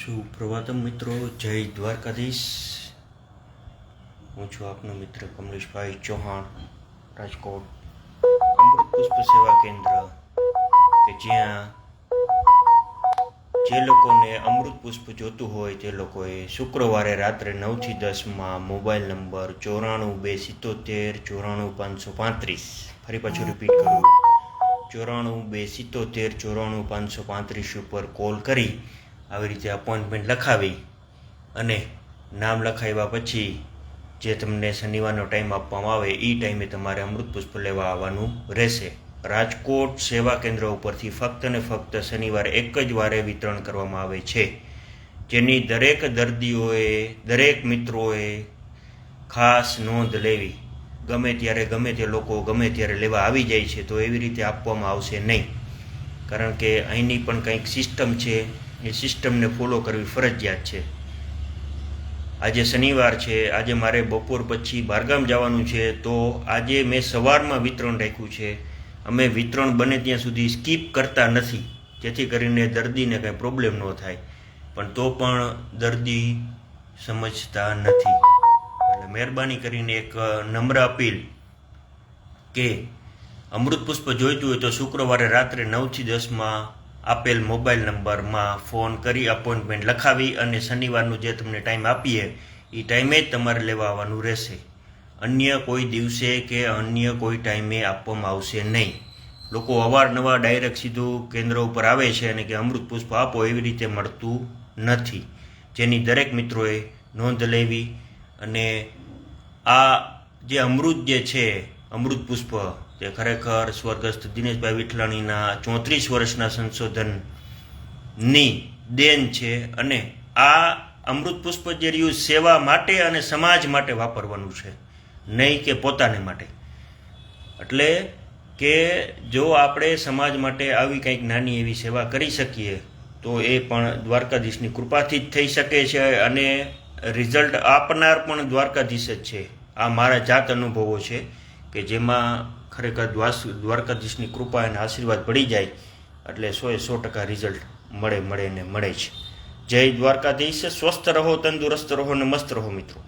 સુપ્રભાતમ મિત્રો, જય દ્વારકાધીશ। હું છું આપનો મિત્ર કમલેશભાઈ ચૌહાણ, રાજકોટ। અમૃત પુષ્પ સેવા કેન્દ્ર કે જ્યાં જે લોકોને અમૃત પુષ્પ જોતું હોય તે લોકોએ શુક્રવારે રાત્રે 9 થી 10 મોબાઈલ નંબર 94 277 94 535, ફરી પાછું રિપીટ કરું, 94 277 94 535 ઉપર કોલ કરી આવી રીતે અપોઇન્ટમેન્ટ લખાવી અને નામ લખાવ્યા પછી જે તમને શનિવારનો ટાઈમ આપવામાં આવે એ ટાઈમે તમારે અમૃત પુષ્પ લેવા આવવાનું રહેશે। રાજકોટ સેવા કેન્દ્ર ઉપરથી ફક્ત ને ફક્ત શનિવારે એક જ વારે વિતરણ કરવામાં આવે છે, જેની દરેક દર્દીઓએ, દરેક મિત્રોએ ખાસ નોંધ લેવી। ગમે ત્યારે ગમે તે લોકો ગમે ત્યારે લેવા આવી જાય છે તો એવી રીતે આપવામાં આવશે નહીં, કારણ કે અહીંની પણ કંઈક સિસ્ટમ છે, એ સિસ્ટમને ફોલો કરવી ફરજિયાત છે। આજે શનિવાર છે, આજે મારે બપોર પછી બહારગામ જવાનું છે, તો આજે મેં સવારમાં વિતરણ રાખ્યું છે। અમે વિતરણ બને ત્યાં સુધી સ્કીપ કરતા નથી, જેથી કરીને દર્દીને કંઈ પ્રોબ્લેમ ન થાય, પણ તો પણ દર્દી સમજતા નથી। એટલે મહેરબાની કરીને એક નમ્ર અપીલ કે અમૃત પુષ્પ જોઈતું હોય તો શુક્રવારે રાત્રે 9 થી 10 આપેલ મોબાઈલ નંબરમાં ફોન કરી અપોઇન્ટમેન્ટ લખાવી અને શનિવારનું જે તમને ટાઈમ આપીએ એ ટાઈમે જ તમારે લેવા આવવાનું રહેશે। અન્ય કોઈ દિવસે કે અન્ય કોઈ ટાઈમે આપવામાં આવશે નહીં। લોકો અવારનવાર ડાયરેક્ટ સીધું કેન્દ્ર ઉપર આવે છે અને કે અમૃત પુષ્પ આપો, એવી રીતે મળતું નથી, જેની દરેક મિત્રોએ નોંધ લેવી। અને આ જે અમૃત જે છે, અમૃત પુષ્પ તે ખરેખર સ્વર્ગસ્થ દિનેશભાઈ વિઠલાણીના 34 વર્ષના સંશોધનની દેન છે, અને આ અમૃત પુષ્પ જે રહ્યું સેવા માટે અને સમાજ માટે વાપરવાનું છે, નહીં કે પોતાને માટે। એટલે કે જો આપણે સમાજ માટે આવી કંઈક નાની એવી સેવા કરી શકીએ તો એ પણ દ્વારકાધીશની કૃપાથી જ થઈ શકે છે, અને રિઝલ્ટ આપનાર પણ દ્વારકાધીશ જ છે। આ મારા જાત અનુભવો છે કે જેમાં ખરેખર દ્વારકાધીશની કૃપા અને આશીર્વાદ પડી જાય એટલે 100% રિઝલ્ટ મળે જ। જય દ્વારકાધીશ। સ્વસ્થ રહો, તંદુરસ્ત રહો ને મસ્ત રહો મિત્રો।